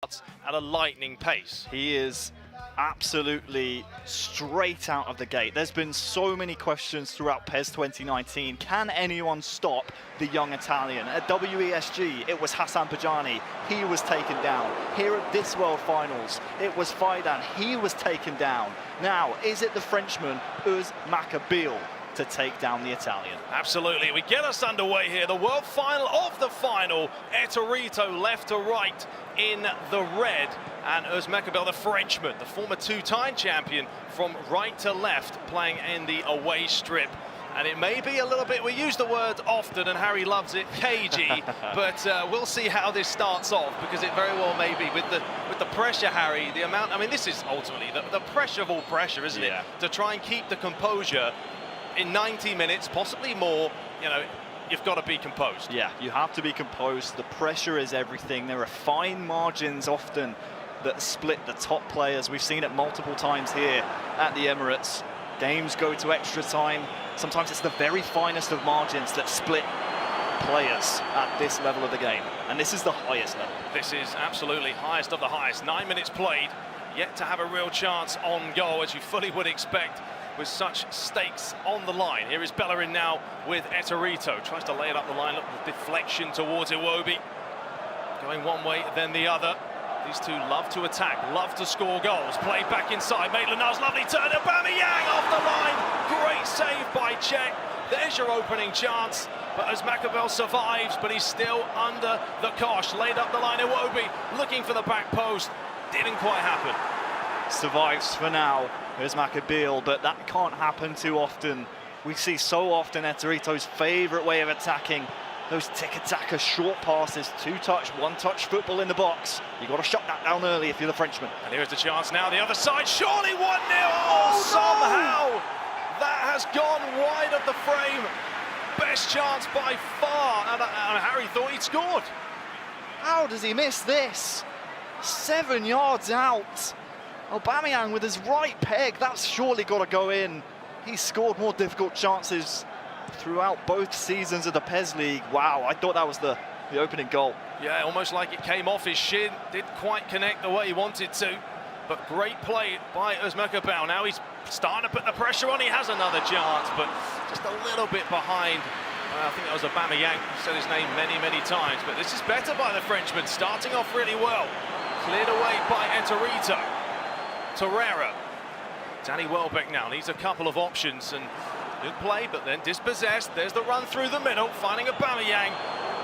at a lightning pace. He is absolutely straight out of the gate. There's been so many questions throughout PES 2019. Can anyone stop the young Italian? At WESG, it was Hassan Pajani. He was taken down. Here at this World Finals, it was Faidan. He was taken down. Now, is it the Frenchman, Uz Maccabeal, to take down the Italian? Absolutely. We get us underway here. The world final of the final. Eterito left to right in the red. And Uz Maccabeal, the Frenchman, the former two-time champion, from right to left, playing in the away strip. And it may be a little bit, we use the word often, and Harry loves it, cagey, but we'll see how this starts off, because it very well may be. With the pressure, Harry, the amount, I mean, this is ultimately the pressure of all pressure, isn't it? To try and keep the composure in 90 minutes, possibly more, you know, you've got to be composed. Yeah, you have to be composed. The pressure is everything. There are fine margins often that split the top players. We've seen it multiple times here at the Emirates. Games go to extra time. Sometimes it's the very finest of margins that split players at this level of the game. And this is the highest level. This is absolutely highest of the highest. 9 minutes played, yet to have a real chance on goal, as you fully would expect, with such stakes on the line. Here is Bellerin now with Eterito. Tries to lay it up the line. Look at the deflection towards Iwobi. Going one way, then the other. These two love to attack, love to score goals. Played back inside. Maitland-Niles, lovely turn. Aubameyang off the line. Great save by Cech. There's your opening chance. But Uz Maccabeal survives, but he's still under the cosh. Laid up the line. Iwobi looking for the back post. Didn't quite happen. Survives for now, Uz Maccabeal, but that can't happen too often. We see so often Eterito's favourite way of attacking, those tiki-taka short passes, two-touch, one-touch football in the box. You've got to shut that down early if you're the Frenchman. And here's the chance now, the other side, surely 1-0! Oh, somehow that has gone wide of the frame. Best chance by far, and Harry thought he'd scored. How does he miss this? 7 yards out. Aubameyang with his right peg, that's surely got to go in. He's scored more difficult chances throughout both seasons of the PES League. Wow, I thought that was the opening goal. Yeah, almost like it came off his shin. Didn't quite connect the way he wanted to. But great play by Uz Maccabeal. Now he's starting to put the pressure on. He has another chance, but just a little bit behind. I think that was Aubameyang. Said his name many, many times. But this is better by the Frenchman, starting off really well. Cleared away by Eterito. Torreira. Danny Welbeck now needs a couple of options, and good play, but then dispossessed. There's the run through the middle, finding Aubameyang.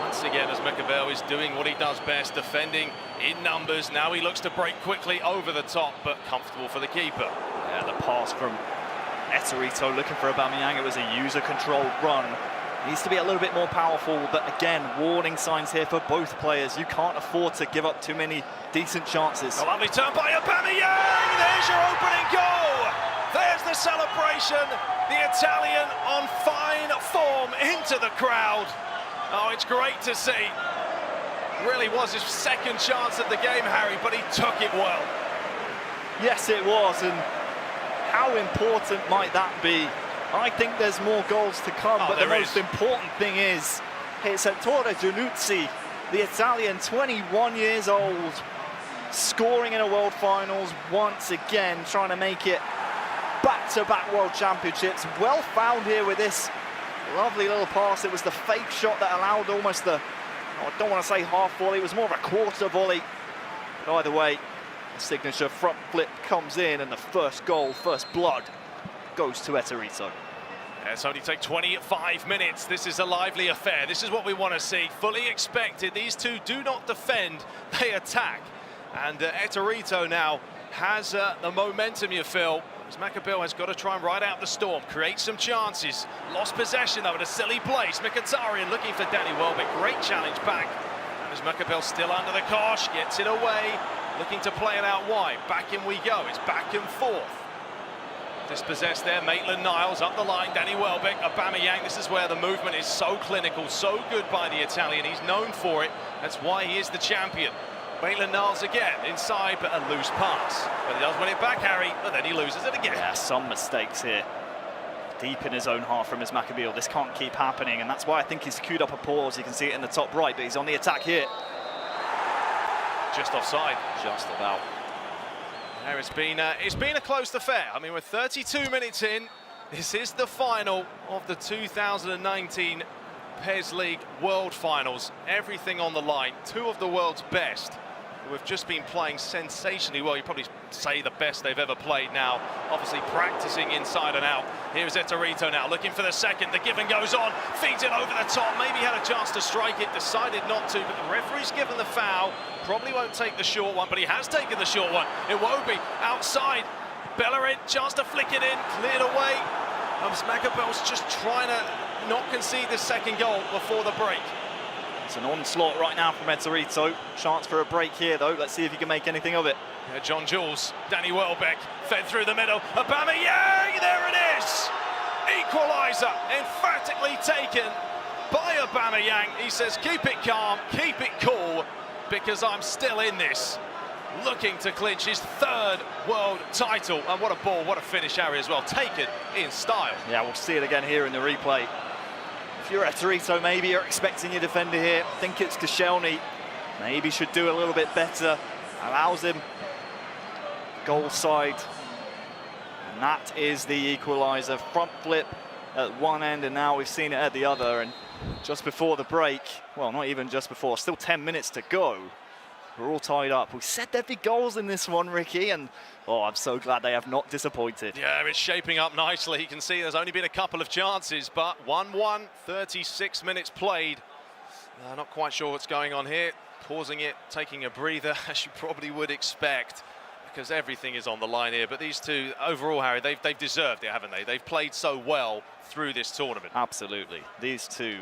Once again, Uz Maccabeal is doing what he does best, defending in numbers. Now he looks to break quickly over the top, but comfortable for the keeper. Yeah, the pass from Eterito looking for Aubameyang. It was a user-controlled run. Needs to be a little bit more powerful, but again, warning signs here for both players. You can't afford to give up too many decent chances. A lovely turn by Aubameyang! There's your opening goal! There's the celebration. The Italian on fine form into the crowd. Oh, it's great to see. Really was his second chance at the game, Harry, but he took it well. Yes, it was, and how important might that be? I think there's more goals to come, but the most important thing is it's Ettore Giannuzzi, the Italian, 21 years old, scoring in a World Finals once again, trying to make it back-to-back World Championships. Well found here with this lovely little pass. It was the fake shot that allowed almost the, I don't want to say half volley, it was more of a quarter volley. But either way, the signature front flip comes in, and the first goal, first blood, goes to Eterito. Yeah, it's only take 25 minutes. This is a lively affair. This is what we want to see. Fully expected. These two do not defend, they attack. And Eterito now has the momentum, you feel. Uz Maccabeal has got to try and ride out the storm, create some chances. Lost possession though at a silly place. Mkhitaryan looking for Danny Welbeck. Great challenge back. Uz Maccabeal still under the cosh, gets it away, looking to play it out wide. Back in we go. It's back and forth. Dispossessed there, Maitland-Niles up the line, Danny Welbeck, Aubameyang. This is where the movement is so clinical, so good by the Italian. He's known for it. That's why he is the champion. Maitland-Niles again, inside, but a loose pass. But he does win it back, Harry, but then he loses it again. Yeah, some mistakes here. Deep in his own half from Uz Maccabeal. This can't keep happening, and that's why I think he's queued up a pause. You can see it in the top right, but he's on the attack here. Just offside. Just about. There it's been a close affair. I mean, we're 32 minutes in. This is the final of the 2019 PES League World Finals. Everything on the line. Two of the world's best who have just been playing sensationally well. You probably say the best they've ever played now. Obviously practicing inside and out. Here's Eterito now looking for the second. The give and goes on. Feeds it over the top. Maybe had a chance to strike it. Decided not to. But the referee's given the foul. Probably won't take the short one, but he has taken the short one. Iwobi outside. Bellerin, chance to flick it in. Cleared away. Makabel's just trying to not concede the second goal before the break. It's an onslaught right now from Eterito. Chance for a break here, though. Let's see if he can make anything of it. Yeah, John Jules, Danny Welbeck, fed through the middle. Aubameyang, there it is! Equaliser, emphatically taken by Aubameyang. He says, keep it calm, keep it cool, because I'm still in this. Looking to clinch his third world title. And what a ball, what a finish, Harry, as well. Taken in style. Yeah, we'll see it again here in the replay. If you're Eterito, maybe you're expecting your defender here. Think it's Koscielny. Maybe should do a little bit better. Allows him goal side. And that is the equaliser. Front flip at one end, and now we've seen it at the other. And just before the break, well, not even just before, still 10 minutes to go. We're all tied up. We said there'd be goals in this one, Ricky, and oh, I'm so glad they have not disappointed. Yeah, it's shaping up nicely. You can see there's only been a couple of chances, but 1-1, 36 minutes played. Not quite sure what's going on here. Pausing it, taking a breather, as you probably would expect, because everything is on the line here. But these two, overall, Harry, they've deserved it, haven't they? They've played so well through this tournament. Absolutely. These two,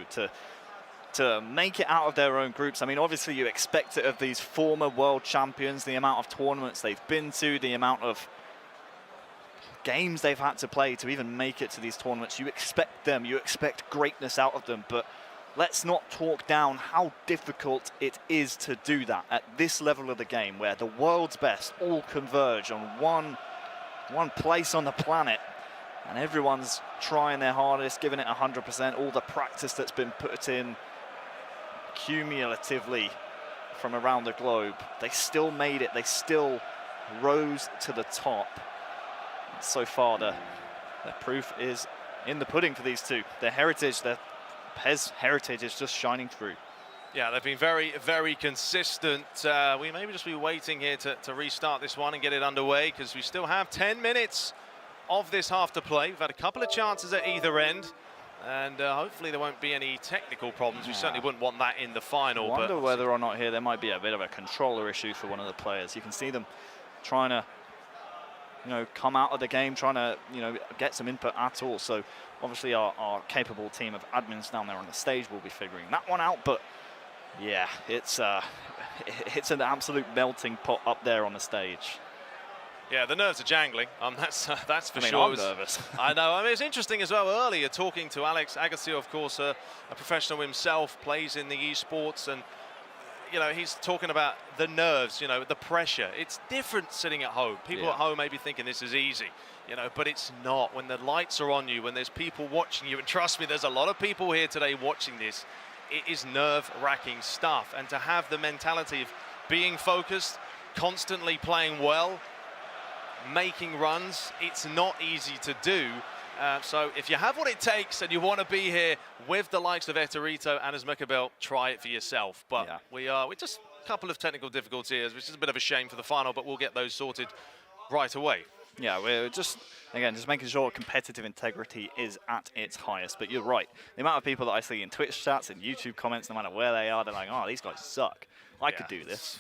to make it out of their own groups. I mean, obviously you expect it of these former world champions, the amount of tournaments they've been to, the amount of games they've had to play to even make it to these tournaments. You expect them, you expect greatness out of them, but let's not talk down how difficult it is to do that at this level of the game, where the world's best all converge on one place on the planet, and everyone's trying their hardest, giving it 100%, all the practice that's been put in cumulatively from around the globe. They still made it. They still rose to the top. So far, the proof is in the pudding for these two. Their heritage, their PES heritage is just shining through. Yeah, they've been very, very consistent. We maybe just be waiting here to restart this one and get it underway, because we still have 10 minutes of this half to play. We've had a couple of chances at either end. And hopefully there won't be any technical problems. We certainly wouldn't want that in the final. I wonder whether or not here there might be a bit of a controller issue for one of the players. You can see them trying to, come out of the game, trying to, get some input at all. So obviously our capable team of admins down there on the stage will be figuring that one out. But yeah, it's an absolute melting pot up there on the stage. Yeah, the nerves are jangling. That's for sure. I'm nervous. I know. I mean, it's interesting as well. Earlier, talking to Alex Agassi, of course, a professional himself, plays in the esports, and he's talking about the nerves. The pressure. It's different sitting at home. People at home may be thinking this is easy, but it's not. When the lights are on you, when there's people watching you, and trust me, there's a lot of people here today watching this. It is nerve-wracking stuff, and to have the mentality of being focused, constantly playing well, making runs, it's not easy to do. So if you have what it takes and you want to be here with the likes of Eterito and Makabel, try it for yourself. But we're just a couple of technical difficulties, which is a bit of a shame for the final, but we'll get those sorted right away. Yeah, we're just making sure competitive integrity is at its highest. But you're right. The amount of people that I see in Twitch chats and YouTube comments, no matter where they are, they're like, oh, these guys suck. I could do this.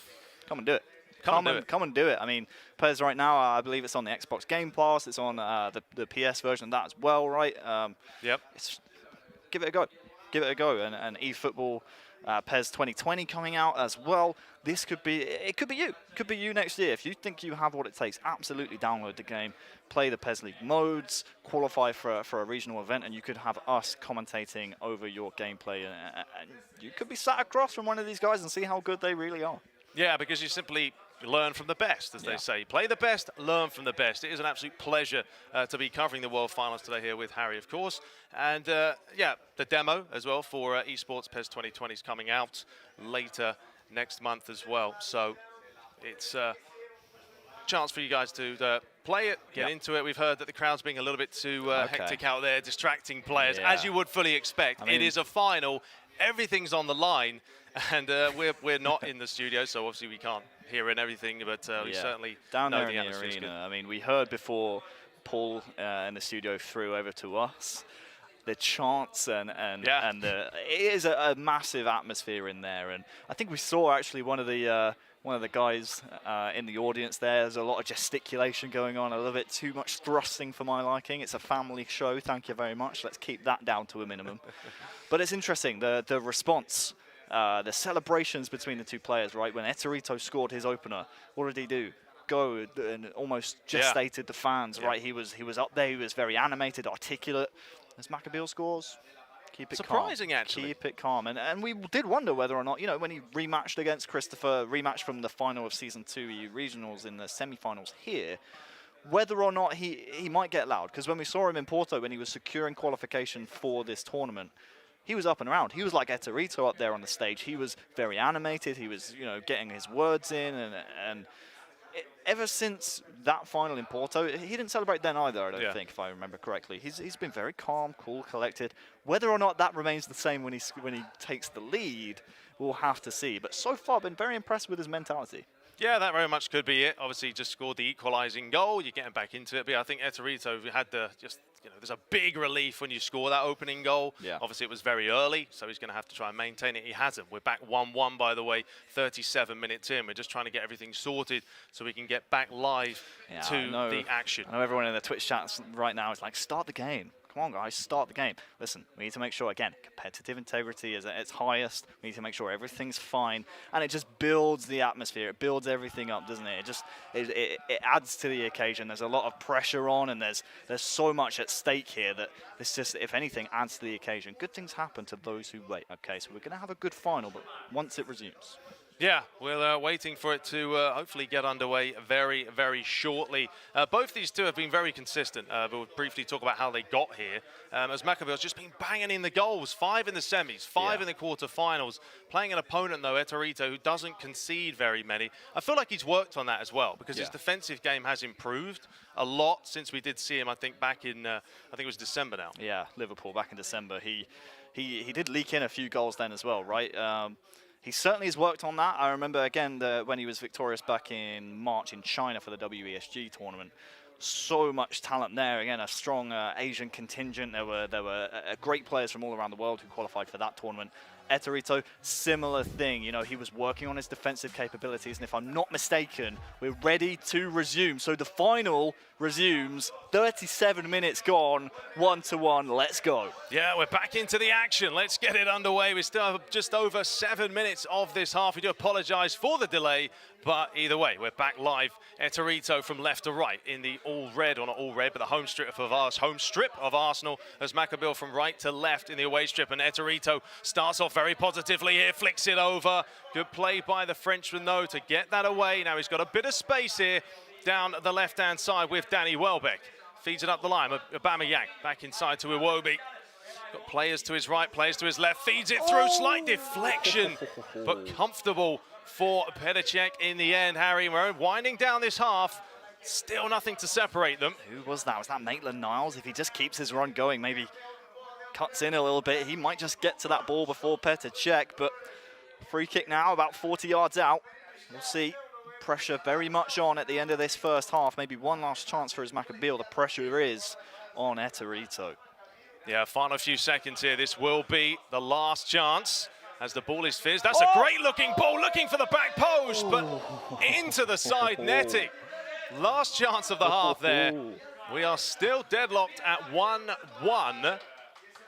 Come and do it. Come and do it. I mean, PES right now, I believe it's on the Xbox Game Pass. It's on the PS version of that as well, right? Yep. Give it a go. Give it a go. And eFootball PES 2020 coming out as well. This could be you. It could be you next year. If you think you have what it takes, absolutely download the game, play the PES League modes, qualify for a regional event, and you could have us commentating over your gameplay. And you could be sat across from one of these guys and see how good they really are. Yeah, because you simply learn from the best, as they say. Play the best, learn from the best. It is an absolute pleasure to be covering the World Finals today here with Harry, of course. And the demo as well for eSports PES 2020 is coming out later next month as well. So it's a chance for you guys to play it, get into it. We've heard that the crowd's being a little bit too hectic out there, distracting players, as you would fully expect. I mean, it is a final. Everything's on the line, and we're not in the studio, so obviously we can't hear and everything, but we certainly down know there the in the atmosphere's arena. good. I mean, we heard before Paul in the studio threw over to us the chants and it is a massive atmosphere in there, and I think we saw actually one of the guys in the audience there. There's a lot of gesticulation going on, a little bit too much thrusting for my liking. It's a family show, thank you very much. Let's keep that down to a minimum. But it's interesting, the response, the celebrations between the two players, right? When Eterito scored his opener, what did he do? Go and almost gestated the fans, right? He was up there, he was very animated, articulate. As Maccabiel scores, keep it surprising, calm. actually. Keep it calm. And we did wonder whether or not, you know, when he rematched against Christopher, rematched from the final of Season 2 EU Regionals in the semi-finals here, whether or not he might get loud. Because when we saw him in Porto, when he was securing qualification for this tournament, he was up and around. He was like Eterito up there on the stage. He was very animated. He was, you know, getting his words in. And ever since that final in Porto, he didn't celebrate then either, I don't think, if I remember correctly. He's been very calm, cool, collected. Whether or not that remains the same when he takes the lead, we'll have to see. But so far, been very impressed with his mentality. Yeah, that very much could be it. Obviously, he just scored the equalising goal. You're getting back into it. But yeah, I think Eterito had there's a big relief when you score that opening goal. Yeah. Obviously, it was very early, so he's going to have to try and maintain it. He hasn't. We're back 1-1, by the way, 37 minutes in. We're just trying to get everything sorted so we can get back live to the action. I know everyone in the Twitch chats right now is like, start the game. Come on, guys, start the game. Listen, we need to make sure, again, competitive integrity is at its highest. We need to make sure everything's fine. And it just builds the atmosphere. It builds everything up, doesn't it? It adds to the occasion. There's a lot of pressure on, and there's so much at stake here that this just, if anything, adds to the occasion. Good things happen to those who wait. Okay, so we're going to have a good final, but once it resumes. Yeah, we're waiting for it to hopefully get underway very, very shortly. Both these two have been very consistent, but we'll briefly talk about how they got here. As Maccabiel's just been banging in the goals, 5 in the semis, 5 in the quarterfinals, playing an opponent, though, Eterito, who doesn't concede very many. I feel like he's worked on that as well, because his defensive game has improved a lot since we did see him, I think, back in, I think it was December now. Yeah, Liverpool, back in December. He did leak in a few goals then as well, right? He certainly has worked on that. I remember, again, when he was victorious back in March in China for the WESG tournament. So much talent there. Again, a strong Asian contingent. There were great players from all around the world who qualified for that tournament. Eterito, similar thing. You know, he was working on his defensive capabilities, and if I'm not mistaken, we're ready to resume. So the final resumes, 37 minutes gone, 1-1, let's go. Yeah, we're back into the action. Let's get it underway. We still have just over 7 minutes of this half. We do apologize for the delay, but either way, we're back live. Eterito from left to right in the all red, or not all red, but the home strip of Arsenal, as Maccabiel from right to left in the away strip, and Eterito starts off very positively here, flicks it over. Good play by the Frenchman, though, to get that away. Now he's got a bit of space here down the left-hand side with Danny Welbeck. Feeds it up the line. Aubameyang back inside to Iwobi. Got players to his right, players to his left. Feeds it through. Slight deflection, but comfortable for Petr Cech in the end, Harry. We're winding down this half. Still nothing to separate them. Who was that? Was that Maitland-Niles? If he just keeps his run going, maybe cuts in a little bit, he might just get to that ball before Petr Cech. But free kick now, about 40 yards out. We'll see. Pressure very much on at the end of this first half. Maybe one last chance for his Maccabiel. The pressure is on Eterito. Yeah, final few seconds here. This will be the last chance as the ball is fizzed. That's a great-looking ball, looking for the back post, but into the side netting. Last chance of the half there. We are still deadlocked at 1-1.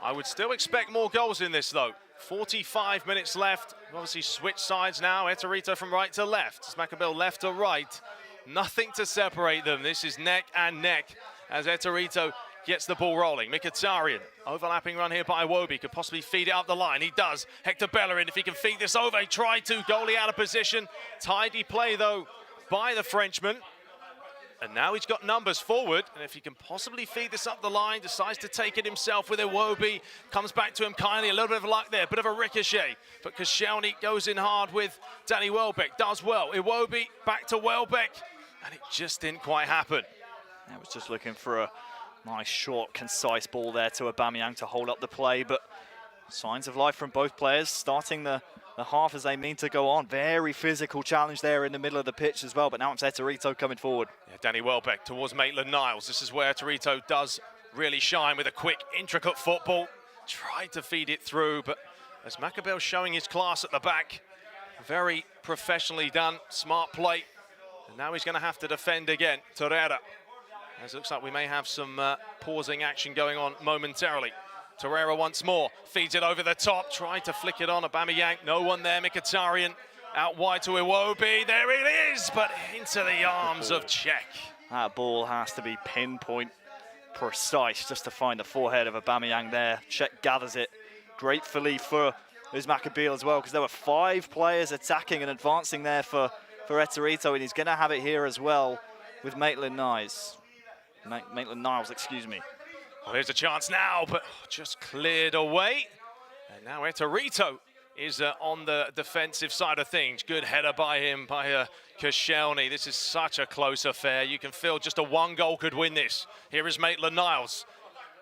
I would still expect more goals in this, though. 45 minutes left. Obviously switch sides now. Eterito from right to left. Maccabiel left to right. Nothing to separate them. This is neck and neck as Eterito gets the ball rolling. Mkhitaryan, overlapping run here by Iwobi, could possibly feed it up the line. He does. Hector Bellerin, if he can feed this over, he tried to. Goalie out of position. Tidy play, though, by the Frenchman. and now he's got numbers forward, and if he can possibly feed this up the line, decides to take it himself with Iwobi, comes back to him kindly, a little bit of luck there, bit of a ricochet, but Koscielny goes in hard with Danny Welbeck, does well. Iwobi back to Welbeck, and it just didn't quite happen. I was just looking for a nice, short, concise ball there to Aubameyang to hold up the play, but signs of life from both players, starting the half as they mean to go on. Very physical challenge there in the middle of the pitch as well, but now it's Eterito coming forward. Yeah, Danny Welbeck towards Maitland-Niles. This is where Eterito does really shine with a quick, intricate football. Tried to feed it through, but as Maccabiel showing his class at the back, very professionally done, smart play. And now he's going to have to defend again. Torreira. As it looks like we may have some pausing action going on momentarily. Torreira once more, feeds it over the top, tried to flick it on Aubameyang, no one there, Mkhitaryan out wide to Iwobi, there it is, but into the arms of Cech. That ball has to be pinpoint precise just to find the forehead of Aubameyang there. Cech gathers it gratefully for his Maccabiel as well, because there were 5 players attacking and advancing there for Eterito, and he's going to have it here as well with Maitland-Niles. Maitland-Niles, excuse me. Well, here's a chance now, but just cleared away. And now Eterito is on the defensive side of things. Good header by him, by Koscielny. This is such a close affair. You can feel just a 1 goal could win this. Here is Maitland-Niles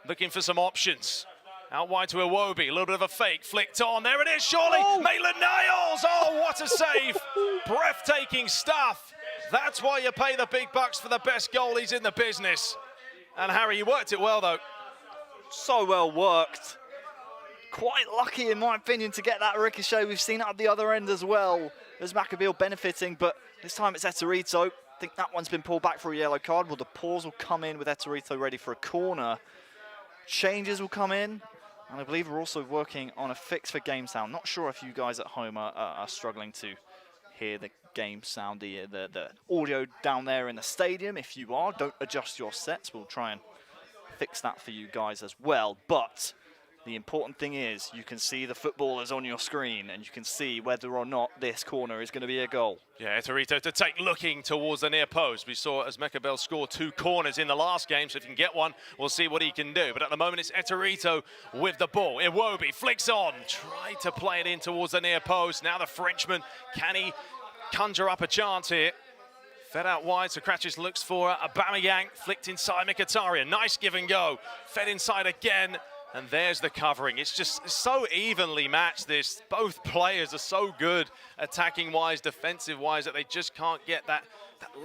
looking for some options. Out wide to Iwobi, a little bit of a fake, flicked on. There it is, surely. Oh. Maitland-Niles, oh, what a save. Breathtaking stuff. That's why you pay the big bucks for the best goalies in the business. And Harry, you worked it well, though. So well worked. Quite lucky, in my opinion, to get that ricochet. We've seen it at the other end as well. There's Maccabiel benefiting, but this time it's Eterito. I think that one's been pulled back for a yellow card. Well, the pause will come in with Eterito ready for a corner. Changes will come in. And I believe we're also working on a fix for game sound. Not sure if you guys at home are struggling to hear the game sound, the audio down there in the stadium. If you are, don't adjust your sets. We'll try and fix that for you guys as well. But the important thing is you can see the footballers on your screen and you can see whether or not this corner is going to be a goal. Yeah, Eterito to take looking towards the near post. We saw as Maccabiel score 2 corners in the last game, so if he can get one, we'll see what he can do. But at the moment, it's Eterito with the ball. Iwobi flicks on, tried to play it in towards the near post. Now the Frenchman, can he conjure up a chance here? Fed out wide, Sokratis looks for Aubameyang, flicked inside Mkhitaryan. Nice give and go, fed inside again. And there's the covering. It's just so evenly matched, this. Both players are so good attacking-wise, defensive-wise, that they just can't get that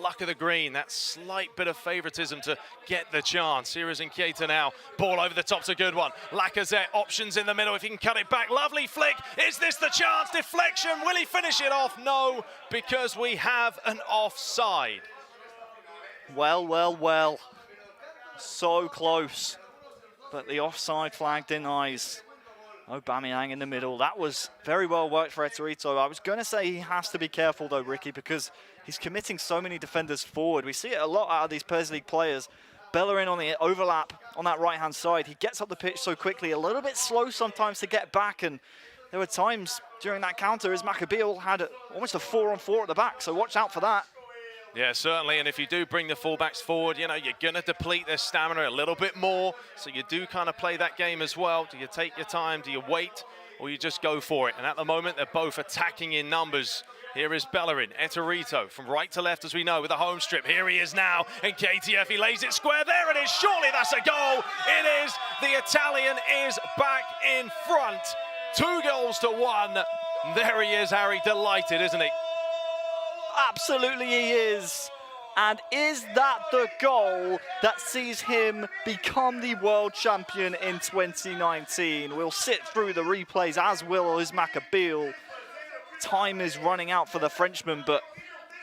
luck of the green, that slight bit of favoritism to get the chance. Here is Nketiah now. Ball over the top's a good one. Lacazette, options in the middle if he can cut it back. Lovely flick. Is this the chance? Deflection. Will he finish it off? No, because we have an offside. Well. So close. But the offside flag denies Aubameyang in the middle. That was very well worked for Eterito. I was going to say he has to be careful though, Ricky, because he's committing so many defenders forward. We see it a lot out of these PES League players. Bellerin on the overlap on that right-hand side. He gets up the pitch so quickly, a little bit slow sometimes to get back. And there were times during that counter as Maccabiel had almost a 4-on-4 at the back. So watch out for that. Yeah, certainly, and if you do bring the fullbacks forward, you know, you're going to deplete their stamina a little bit more, so you do kind of play that game as well. Do you take your time, do you wait, or you just go for it? And at the moment, they're both attacking in numbers. Here is Bellerin, Eterito, from right to left, as we know, with a home strip. Here he is now, and KTF, he lays it square. There it is, surely that's a goal. It is, the Italian is back in front. 2-1. There he is, Harry, delighted, isn't he? Absolutely he is. And is that the goal that sees him become the world champion in 2019? We'll sit through the replays, as will his Maccabiel. Time is running out for the Frenchman, but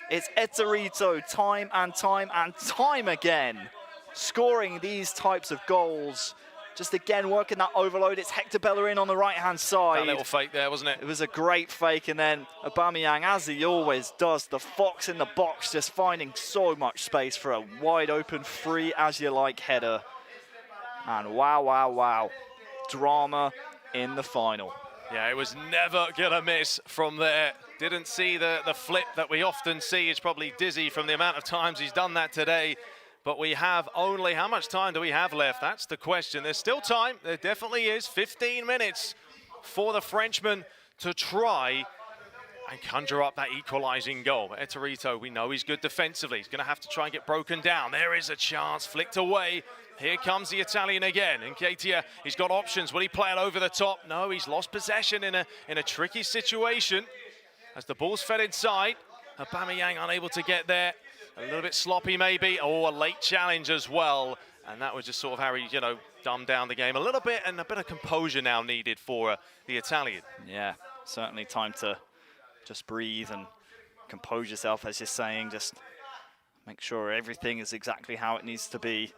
it's Eterito time and time again scoring these types of goals. Just again working that overload. It's Hector Bellerin on the right-hand side. That little fake there, wasn't it? It was a great fake, and then Aubameyang, as he always does, the fox in the box, just finding so much space for a wide-open, free-as-you-like header. And wow. Drama in the final. Yeah, it was never going to miss from there. Didn't see the flip that we often see. He's probably dizzy from the amount of times he's done that today. But we have only, how much time do we have left? That's the question. There's still time. There definitely is. 15 minutes for the Frenchman to try and conjure up that equalizing goal. But Eterito, we know he's good defensively. He's going to have to try and get broken down. There is a chance, flicked away. Here comes the Italian again. Nketiah, he's got options. Will he play it over the top? No, he's lost possession in a tricky situation. As the ball's fed inside, Aubameyang unable to get there. A little bit sloppy maybe. Oh, a late challenge as well. And that was just sort of how he, dumbed down the game a little bit, and a bit of composure now needed for the Italian. Yeah, certainly time to just breathe and compose yourself, as you're saying. Just make sure everything is exactly how it needs to be.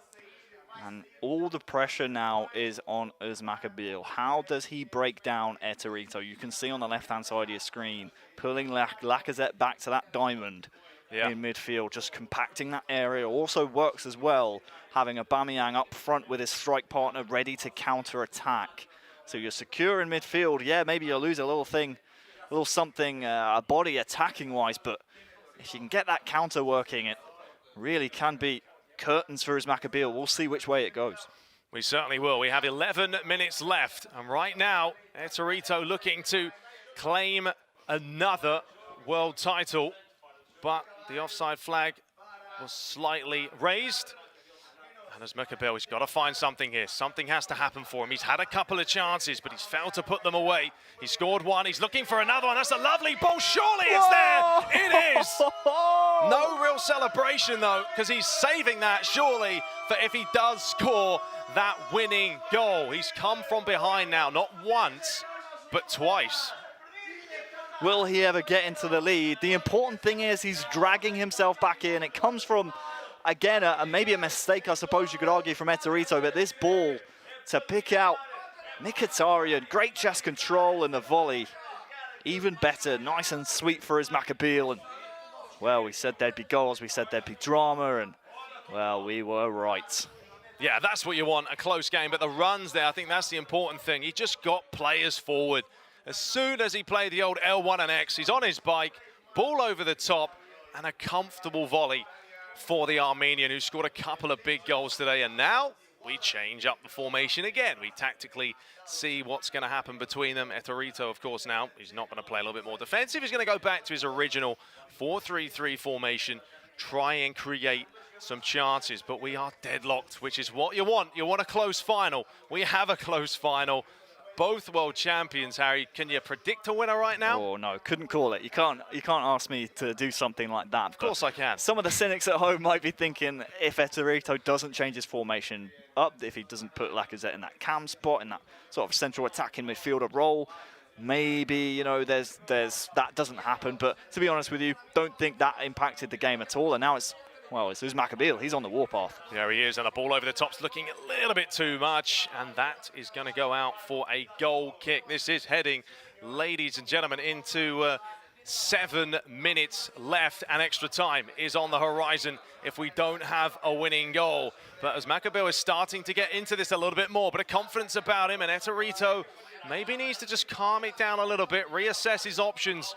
And all the pressure now is on Usman Abil. How does he break down Eterito? You can see on the left-hand side of your screen, pulling Lacazette back to that diamond in midfield, just compacting that area. Also works as well, having Aubameyang up front with his strike partner ready to counter-attack. So you're secure in midfield. Yeah, maybe you'll lose a little something, a body attacking-wise, but if you can get that counter working, it really can be curtains for Usman Abil. We'll see which way it goes. We certainly will. We have 11 minutes left, and right now, Eterito looking to claim another world title, but the offside flag was slightly raised. And Usman Abil, he's got to find something here. Something has to happen for him. He's had a couple of chances, but he's failed to put them away. He scored one. He's looking for another one. That's a lovely ball. Surely it's there. It is. No real celebration, though, because he's saving that, surely, for if he does score that winning goal. He's come from behind now, not once, but twice. Will he ever get into the lead? The important thing is he's dragging himself back in. It comes from, again, maybe a mistake, I suppose you could argue, from Eterito, but this ball to pick out Mkhitaryan, great chest control and the volley. Even better, nice and sweet for Usman Abil. And, well, we said there'd be goals, we said there'd be drama, and, well, we were right. Yeah, that's what you want, a close game, but the runs there, I think that's the important thing. He just got players forward. As soon as he played the old L1 and X, he's on his bike, ball over the top, and a comfortable volley for the Armenian, who scored a couple of big goals today. And now we change up the formation again. We tactically see what's going to happen between them. Eterito, of course, now he's not going to play a little bit more defensive. He's going to go back to his original 4-3-3 formation, try and create some chances. But we are deadlocked, which is what you want. You want a close final. We have a close final. Both world champions, Harry. Can you predict a winner right now? Oh no, couldn't call it. You can't ask me to do something like that. Of course I can. Some of the cynics at home might be thinking, if Eterito doesn't change his formation up, if he doesn't put Lacazette in that cam spot, in that sort of central attacking midfielder role, maybe, there's that doesn't happen. But to be honest with you, don't think that impacted the game at all. And now it's Usman Abil. He's on the warpath. There he is, and a ball over the top's looking a little bit too much, and that is going to go out for a goal kick. This is heading, ladies and gentlemen, into 7 minutes left, and extra time is on the horizon if we don't have a winning goal. But Usman Abil is starting to get into this a little bit more, but a confidence about him, and Eterito maybe needs to just calm it down a little bit, reassess his options,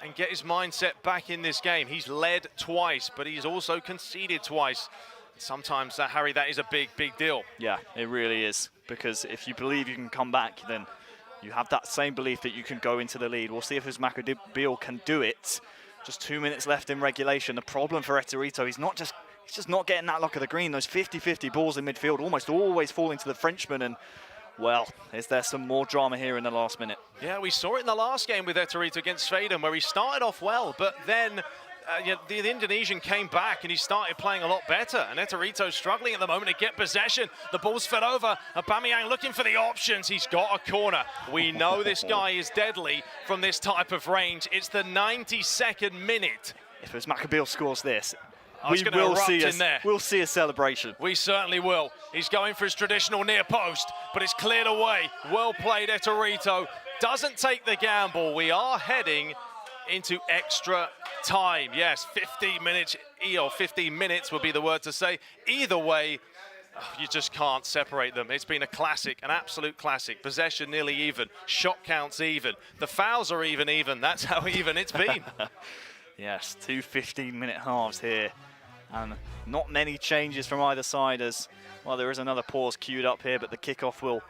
and get his mindset back in this game. He's led twice, but he's also conceded twice. Sometimes, Harry, that is a big, big deal. Yeah, it really is. Because if you believe you can come back, then you have that same belief that you can go into the lead. We'll see if Usman Abil can do it. Just 2 minutes left in regulation. The problem for Eterito, he's just not getting that luck of the green. Those 50-50 balls in midfield almost always falling to the Frenchman. And, well, is there some more drama here in the last minute? Yeah, we saw it in the last game with Eterito against Sweden, where he started off well, but then the Indonesian came back and he started playing a lot better. And Eterito's struggling at the moment to get possession. The ball's fed over. Aubameyang looking for the options. He's got a corner. We know this guy is deadly from this type of range. It's the 92nd minute. If Usman Abil scores this, we'll see a celebration. We certainly will. He's going for his traditional near post, but it's cleared away. Well played, Eterito. Doesn't take the gamble. We are heading into extra time. Yes, 15 minutes would be the word to say. Either way, You just can't separate them. It's been a classic, an absolute classic. Possession nearly even, shot counts even. The fouls are even. That's how even it's been. Yes, 2 15-minute halves here. And not many changes from either side as, well, there is another pause queued up here, but the kickoff will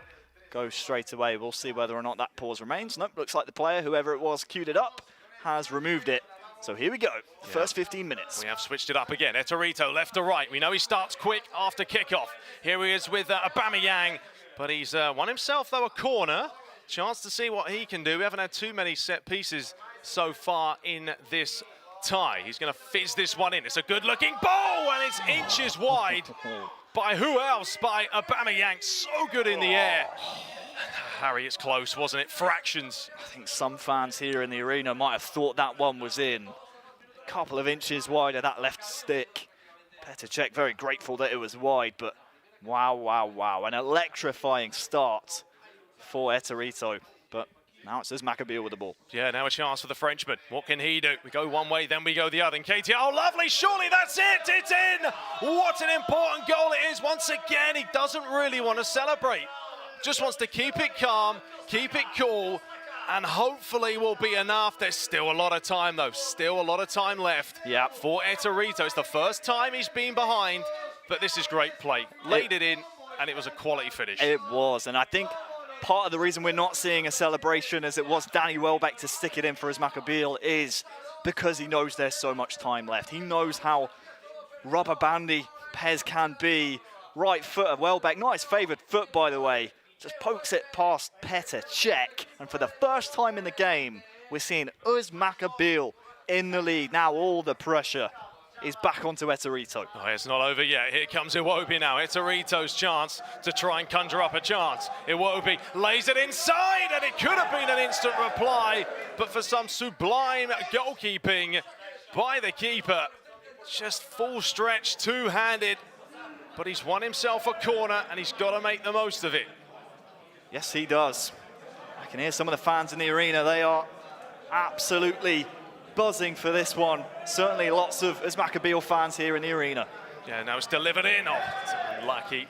go straight away. We'll see whether or not that pause remains. Nope, looks like the player, whoever it was, queued it up, has removed it. So here we go, first 15 minutes. We have switched it up again. Eterito left to right. We know he starts quick after kickoff. Here he is with Aubameyang, but he's won himself, though, a corner. Chance to see what he can do. We haven't had too many set pieces so far in this tie. He's going to fizz this one in. It's a good-looking ball, and it's inches wide. By who else? By Aubameyang. So good in the air. Harry, it's close, wasn't it? Fractions. I think some fans here in the arena might have thought that one was in. A couple of inches wide of that left stick. Petr Cech very grateful that it was wide, but wow. An electrifying start for Eterito. But now it's this Maccabiel with the ball. Yeah, now a chance for the Frenchman. What can he do? We go one way, then we go the other. And Nketiah, oh, lovely, surely that's it. It's in. What an important goal it is. Once again, he doesn't really want to celebrate. Just wants to keep it calm, keep it cool, and hopefully will be enough. There's still a lot of time, though. Still a lot of time left for Eterito. It's the first time he's been behind, but this is great play. Laid it in, and it was a quality finish. It was, and I think part of the reason we're not seeing a celebration as it was Danny Welbeck to stick it in for his Maccabiel is because he knows there's so much time left. He knows how rubber bandy Pez can be. Right foot of Welbeck, not his favoured foot, by the way. Just pokes it past Petr Cech. And for the first time in the game, we're seeing Uz Maccabiel in the lead. Now all the pressure is back onto Eterito. Oh, it's not over yet. Here comes Iwobi now. Eterito's chance to try and conjure up a chance. Iwobi lays it inside, and it could have been an instant reply, but for some sublime goalkeeping by the keeper, just full stretch, two-handed, but he's won himself a corner, and he's got to make the most of it. Yes, he does. I can hear some of the fans in the arena. They are absolutely buzzing for this one. Certainly lots of Maccabiel fans here in the arena. Yeah, now it's delivered in. Oh, it's unlucky.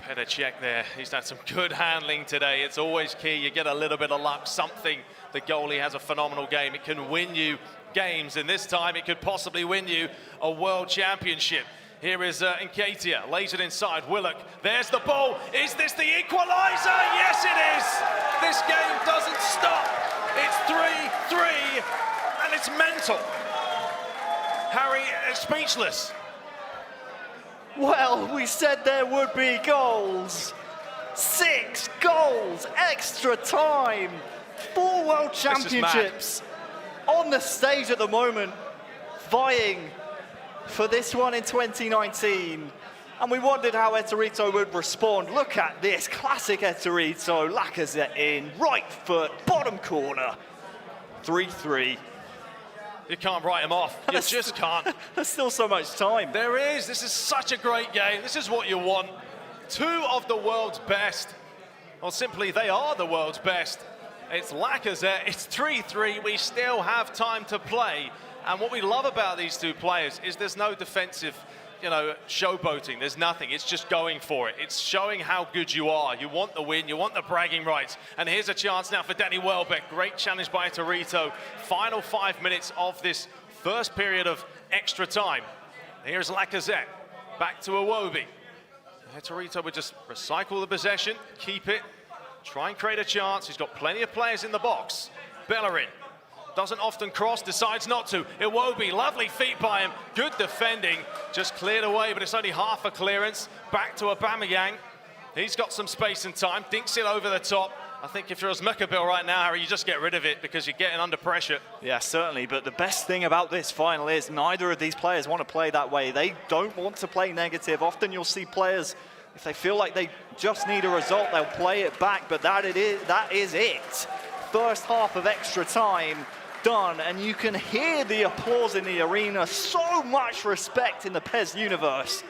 Petr Cech there. He's had some good handling today. It's always key. You get a little bit of luck, something. The goalie has a phenomenal game. It can win you games, and this time it could possibly win you a world championship. Here is Nketiah, lays it inside, Willock, there's the ball, is this the equaliser? Yes it is! This game doesn't stop, it's 3-3, and it's mental. Harry is speechless. Well, we said there would be goals. 6 goals, extra time, 4 world championships on the stage at the moment, vying for this one in 2019, and we wondered how Eterito would respond. Look at this, classic Eterito, Lacazette in, right foot, bottom corner, 3-3. You can't write him off, you just can't. There's still so much time. There is, this is such a great game, this is what you want. 2 of the world's best, or simply they are the world's best. It's Lacazette, it's 3-3, we still have time to play. And what we love about these 2 players is there's no defensive, showboating. There's nothing. It's just going for it. It's showing how good you are. You want the win. You want the bragging rights. And here's a chance now for Danny Welbeck. Great challenge by Eterito. Final 5 minutes of this first period of extra time. Here's Lacazette. Back to Iwobi. Eterito would just recycle the possession, keep it, try and create a chance. He's got plenty of players in the box. Bellerin. Doesn't often cross, decides not to. Iwobi, lovely feet by him. Good defending, just cleared away, but it's only half a clearance. Back to Aubameyang. He's got some space and time, dinks it over the top. I think if you're as Maccabiel right now, Harry, you just get rid of it because you're getting under pressure. Yeah, certainly, but the best thing about this final is neither of these players want to play that way. They don't want to play negative. Often you'll see players, if they feel like they just need a result, they'll play it back, but that is it. First half of extra time done, and you can hear the applause in the arena. So much respect in the Pez universe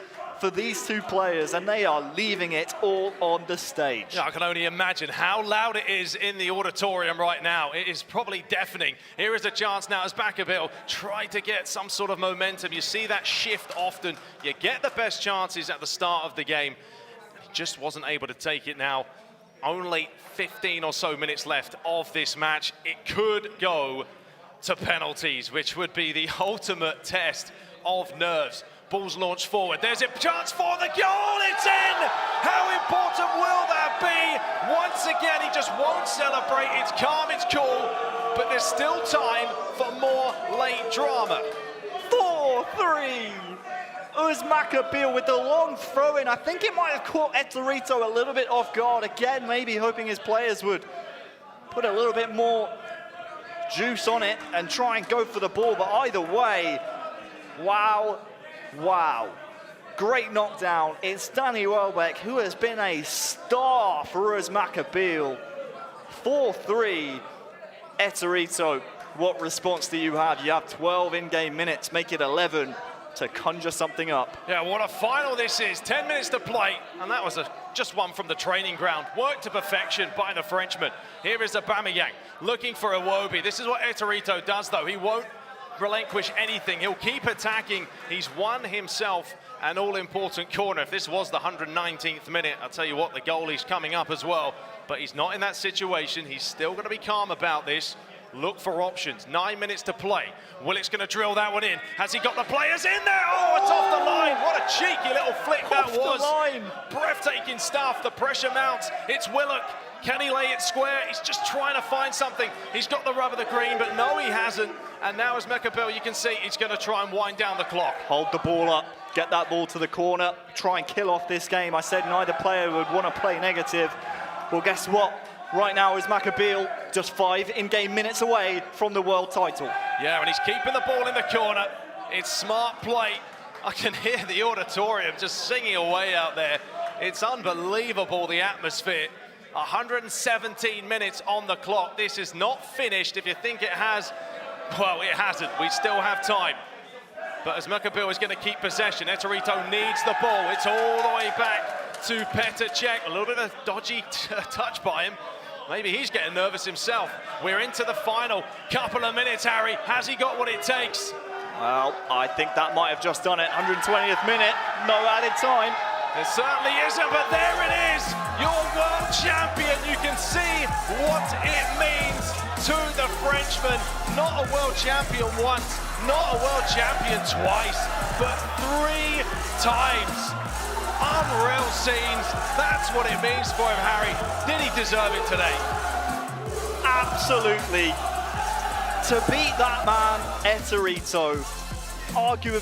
for these two players, and they are leaving it all on the stage. Yeah, I can only imagine how loud it is in the auditorium right now. It is probably deafening. Here is a chance now as Maccabil try to get some sort of momentum. You see that shift often. You get the best chances at the start of the game. He just wasn't able to take it now. Only 15 or so minutes left of this match. It could go to penalties, which would be the ultimate test of nerves. Ball's launched forward. There's a chance for the goal. It's in! How important will that be? Once again, he just won't celebrate. It's calm, it's cool, but there's still time for more late drama. 4-3. Uz Maccabil with the long throw-in. I think it might have caught Eterito a little bit off guard. Again, maybe hoping his players would put a little bit more juice on it and try and go for the ball. But either way, wow. Great knockdown. It's Danny Welbeck, who has been a star for Uz Maccabil. 4-3. Eterito, what response do you have? You have 12 in-game minutes, make it 11 to conjure something up. Yeah, what a final this is. 10 minutes to play, and that was just one from the training ground. Worked to perfection by the Frenchman. Here is Aubameyang looking for Iwobi. This is what Eterito does, though. He won't relinquish anything. He'll keep attacking. He's won himself an all-important corner. If this was the 119th minute, I'll tell you what, the goalie's coming up as well. But he's not in that situation. He's still going to be calm about this. Look for options. 9 minutes to play. Willock's going to drill that one in. Has he got the players in there? Oh, it's off the line. What a cheeky little flick that was. Off the line. Breathtaking stuff. The pressure mounts. It's Willock. Can he lay it square? He's just trying to find something. He's got the rub of the green, but no, he hasn't. And now as Maccabil, you can see he's going to try and wind down the clock. Hold the ball up. Get that ball to the corner. Try and kill off this game. I said neither player would want to play negative. Well, guess what? Right now is Maccabil just 5 in-game minutes away from the world title. Yeah, and he's keeping the ball in the corner. It's smart play. I can hear the auditorium just singing away out there. It's unbelievable, the atmosphere. 117 minutes on the clock. This is not finished. If you think it has, well, it hasn't. We still have time. But as Maccabil is going to keep possession, Eterito needs the ball. It's all the way back to Petr Cech. A little bit of a dodgy touch by him. Maybe he's getting nervous himself. We're into the final couple of minutes, Harry. Has he got what it takes? Well, I think that might have just done it. 120th minute, no added time. It certainly isn't, but there it is. Your world champion. You can see what it means to the Frenchman. Not a world champion once, not a world champion twice, but 3 times. Unreal scenes. That's what it means for him, Harry. Did he deserve it today? Absolutely. To beat that man, Eterito, arguably